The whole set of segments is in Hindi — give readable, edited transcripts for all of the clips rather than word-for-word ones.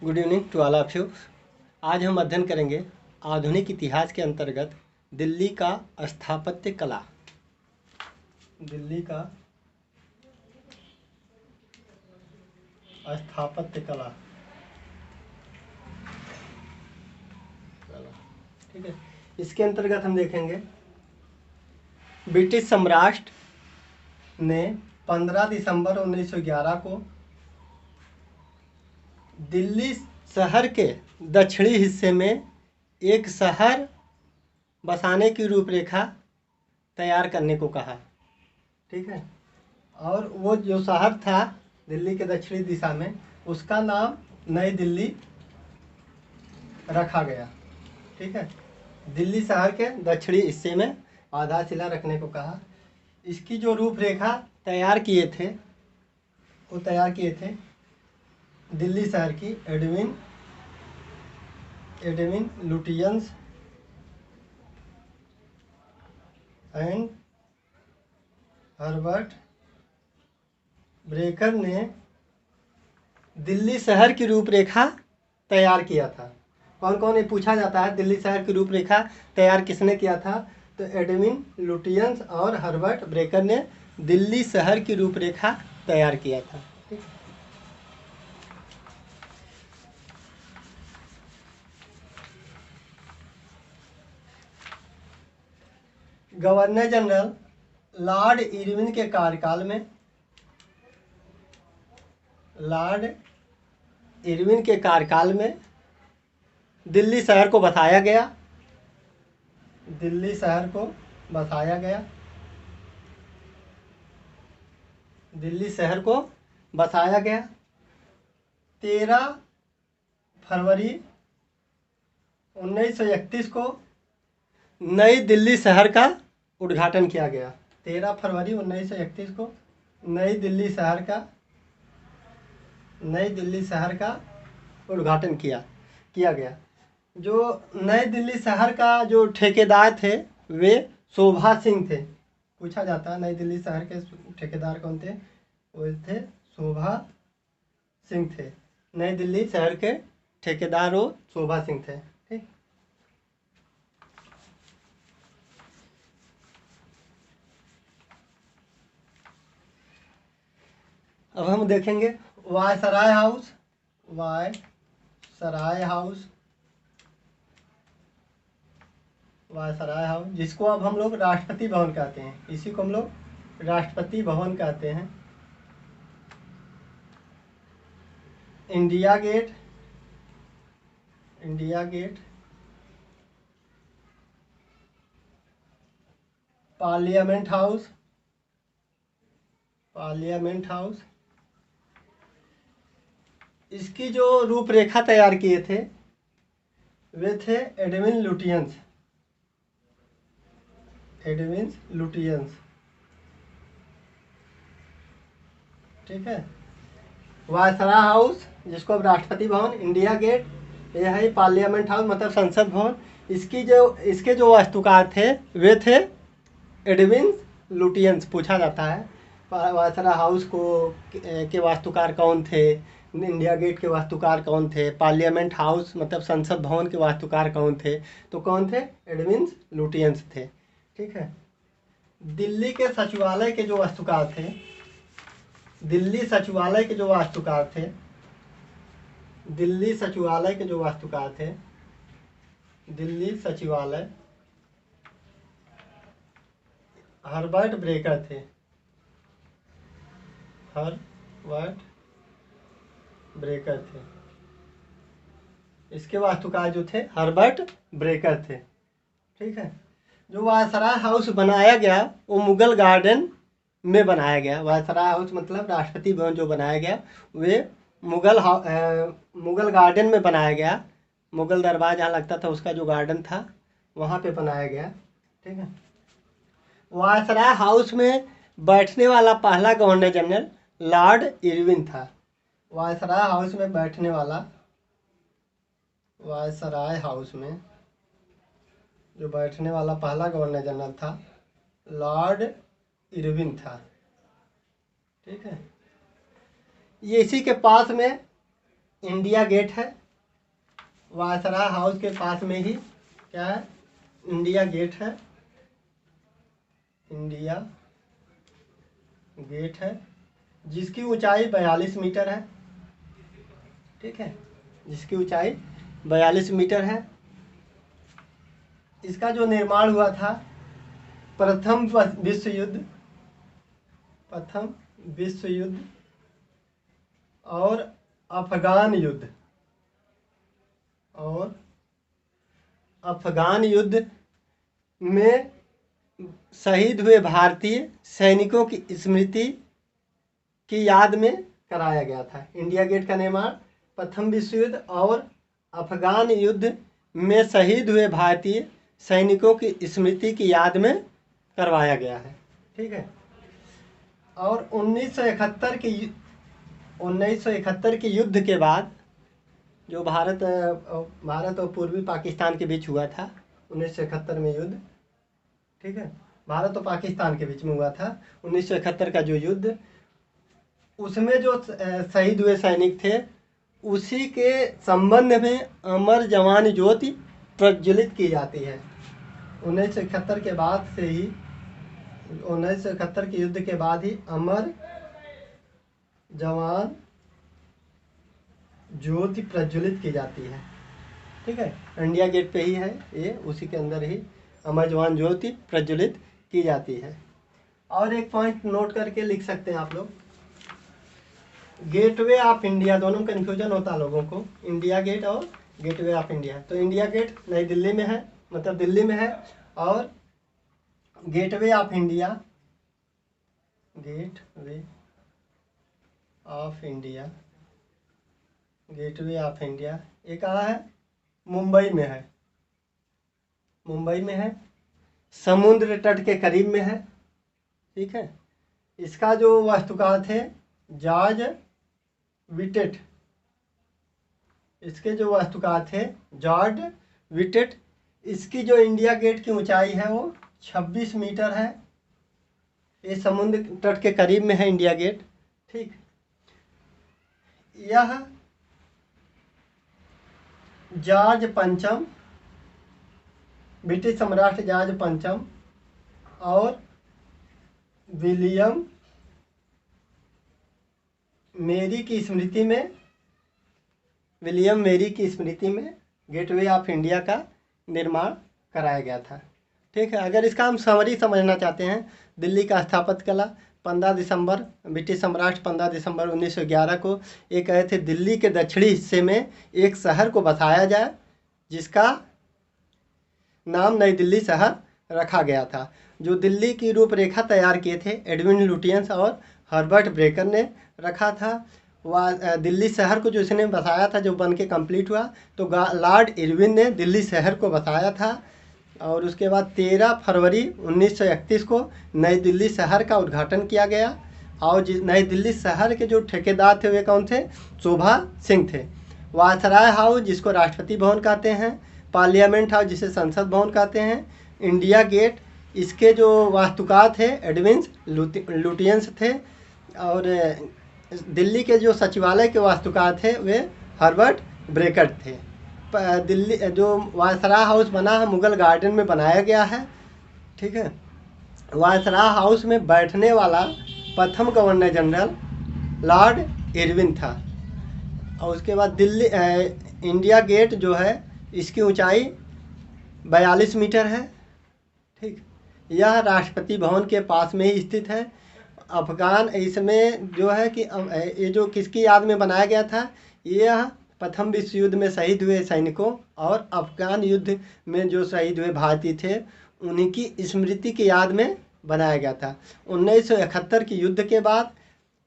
Good evening to all of you. आज हम अध्ययन करेंगे आधुनिक इतिहास के अंतर्गत दिल्ली का स्थापत्य कला। दिल्ली का स्थापत्य कला। ठीक है, इसके अंतर्गत हम देखेंगे ब्रिटिश सम्राट ने 15 दिसंबर 1911 को दिल्ली शहर के दक्षिणी हिस्से में एक शहर बसाने की रूपरेखा तैयार करने को कहा। ठीक है, और वो जो शहर था दिल्ली के दक्षिणी दिशा में, उसका नाम नई दिल्ली रखा गया। ठीक है, दिल्ली शहर के दक्षिणी हिस्से में आधारशिला रखने को कहा। इसकी जो रूपरेखा तैयार किए थे वो तैयार किए थे दिल्ली शहर की Edwin Lutyens and Herbert breaker ने दिल्ली शहर की रूपरेखा तैयार किया था। कौन कौन ये पूछा जाता है, दिल्ली शहर की रूपरेखा तैयार किसने किया था? तो एडविन लुटियंस और हर्बर्ट ब्रेकर ने दिल्ली शहर की रूपरेखा तैयार किया था। गवर्नर जनरल लॉर्ड इरविन के कार्यकाल में दिल्ली शहर को बसाया गया। दिल्ली शहर को बसाया गया। 13 फरवरी 1931 को नई दिल्ली शहर का उद्घाटन किया गया। 13 फरवरी 1931 को नई दिल्ली शहर का उद्घाटन किया गया। जो नई दिल्ली शहर का जो ठेकेदार थे वे शोभा सिंह थे। पूछा जाता है नई दिल्ली शहर के ठेकेदार कौन थे? वो थे शोभा सिंह थे। नई दिल्ली शहर के ठेकेदार वो शोभा सिंह थे। ठीक, अब हम देखेंगे वायसराय हाउस, जिसको अब हम लोग राष्ट्रपति भवन कहते हैं। इसी को हम लोग राष्ट्रपति भवन कहते हैं। India Gate, parliament house. इसकी जो रूपरेखा तैयार किए थे वे थे एडविन लुटियंस। ठीक है, वायसराय हाउस जिसको अब राष्ट्रपति भवन, इंडिया गेट यह है पार्लियामेंट हाउस मतलब संसद भवन। इसके जो वास्तुकार थे वे थे एडविन लुटियंस। पूछा जाता है वायसराय हाउस के वास्तुकार कौन थे, इंडिया गेट के वास्तुकार कौन थे, पार्लियामेंट हाउस मतलब संसद भवन के वास्तुकार कौन थे? तो कौन थे? एडविन लुटियंस थे। ठीक है, दिल्ली सचिवालय के जो वास्तुकार थे दिल्ली सचिवालय के हर्बर्ट ब्रेकर थे। इसके वास्तुकार जो थे हर्बर्ट ब्रेकर थे। ठीक है, जो वायसराय हाउस बनाया गया वो मुगल गार्डन में बनाया गया। वायसराय हाउस मतलब राष्ट्रपति भवन जो बनाया गया वे मुगल गार्डन में बनाया गया। मुगल दरबार जहाँ लगता था उसका जो गार्डन था वहाँ पे बनाया गया। ठीक है, वायसराय हाउस में बैठने वाला पहला गवर्नर जनरल लॉर्ड इरविन था। वायसराय हाउस में जो बैठने वाला पहला गवर्नर जनरल था लॉर्ड इरविन था। ठीक है, ये इसी के पास में इंडिया गेट है, वायसराय हाउस के पास में ही क्या है, इंडिया गेट है, इंडिया गेट है, जिसकी ऊंचाई 42 मीटर है। ठीक है, जिसकी ऊंचाई 42 मीटर है। इसका जो निर्माण हुआ था प्रथम विश्व युद्ध और अफगान युद्ध में शहीद हुए भारतीय सैनिकों की स्मृति की याद में कराया गया था। इंडिया गेट का निर्माण प्रथम विश्व युद्ध और अफगान युद्ध में शहीद हुए भारतीय सैनिकों की स्मृति की याद में करवाया गया है। ठीक है, और 1971 के युद्ध के बाद जो भारत और पूर्वी पाकिस्तान के बीच हुआ था 1971 में युद्ध। ठीक है, भारत और पाकिस्तान के बीच में हुआ था 1971 का जो युद्ध, उसमें जो शहीद हुए सैनिक थे उसी के संबंध में अमर जवान ज्योति प्रज्वलित की जाती है। 1971 के बाद से ही 1971 के युद्ध के बाद ही अमर जवान ज्योति प्रज्वलित की जाती है। ठीक है, इंडिया गेट पे ही है ये, उसी के अंदर ही अमर जवान ज्योति प्रज्वलित की जाती है। और एक पॉइंट नोट करके लिख सकते हैं आप लोग, गेटवे ऑफ इंडिया, दोनों कन्फ्यूजन होता है लोगों को, इंडिया गेट और गेटवे ऑफ इंडिया। तो इंडिया गेट नई दिल्ली में है, मतलब दिल्ली में है, और गेटवे ऑफ इंडिया ये कहाँ है, मुंबई में है, समुद्र तट के करीब में है। ठीक है, इसका जो वास्तुकार थे जॉर्ज विटेट, इसकी जो इंडिया गेट की ऊंचाई है वो 26 मीटर है। ये समुद्र तट के करीब में है इंडिया गेट। ठीक, यह जॉर्ज पंचम, ब्रिटिश सम्राट जॉर्ज पंचम और विलियम मेरी की स्मृति में गेटवे ऑफ इंडिया का निर्माण कराया गया था। ठीक है, अगर इसका हम समरी समझना चाहते हैं, दिल्ली का स्थापत्य कला 15 दिसंबर, ब्रिटिश सम्राट 15 दिसंबर 1911 को ये कहे थे दिल्ली के दक्षिणी हिस्से में एक शहर को बसाया जाए जिसका नाम नई दिल्ली शहर रखा गया था। जो दिल्ली की रूपरेखा तैयार किए थे एडविन लुटियंस और हर्बर्ट ब्रेकर ने रखा था। वह दिल्ली शहर को जो इसने बसाया था, जो बन के कम्प्लीट हुआ, तो लॉर्ड इरविन ने दिल्ली शहर को बसाया था। और उसके बाद 13 फरवरी 1931 को नई दिल्ली शहर का उद्घाटन किया गया। और नई दिल्ली शहर के जो ठेकेदार थे वे कौन थे, शोभा सिंह थे। वायसराय हाउस जिसको राष्ट्रपति भवन कहते हैं, पार्लियामेंट हाउस जिसे संसद भवन कहते हैं, इंडिया गेट इसके जो वास्तुकार थे एडविन लुटियंस थे, और दिल्ली के जो सचिवालय के वास्तुकार थे वे हर्बर्ट ब्रेकर थे। दिल्ली जो वायसराय हाउस बना है मुगल गार्डन में बनाया गया है। ठीक है, वायसराय हाउस में बैठने वाला प्रथम गवर्नर जनरल लॉर्ड इरविन था। और उसके बाद दिल्ली इंडिया गेट जो है इसकी ऊंचाई 42 मीटर है। ठीक, यह राष्ट्रपति भवन के पास में ही स्थित है। अफगान इसमें जो है कि ये जो किसकी याद में बनाया गया था, यह प्रथम विश्व युद्ध में शहीद हुए सैनिकों और अफगान युद्ध में जो शहीद हुए भारतीय थे उन्हीं की स्मृति की याद में बनाया गया था। 1971 के युद्ध के बाद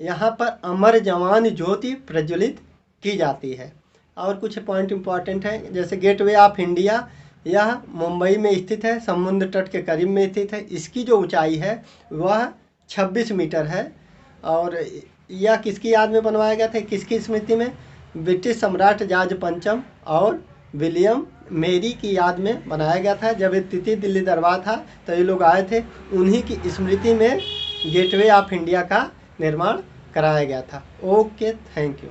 यहाँ पर अमर जवान ज्योति प्रज्वलित की जाती है। और कुछ पॉइंट इम्पॉर्टेंट है, जैसे गेटवे ऑफ इंडिया, यह मुंबई में स्थित है, समुद्र तट के करीब में स्थित है। इसकी जो ऊंचाई है वह 26 मीटर है। और यह किसकी याद में बनवाया गया था, किसकी स्मृति में, ब्रिटिश सम्राट जॉर्ज पंचम और विलियम मेरी की याद में बनाया गया था। जब ये तृतीय दिल्ली दरबार था तो ये लोग आए थे, उन्हीं की स्मृति में गेटवे ऑफ इंडिया का निर्माण कराया गया था। Okay, thank you.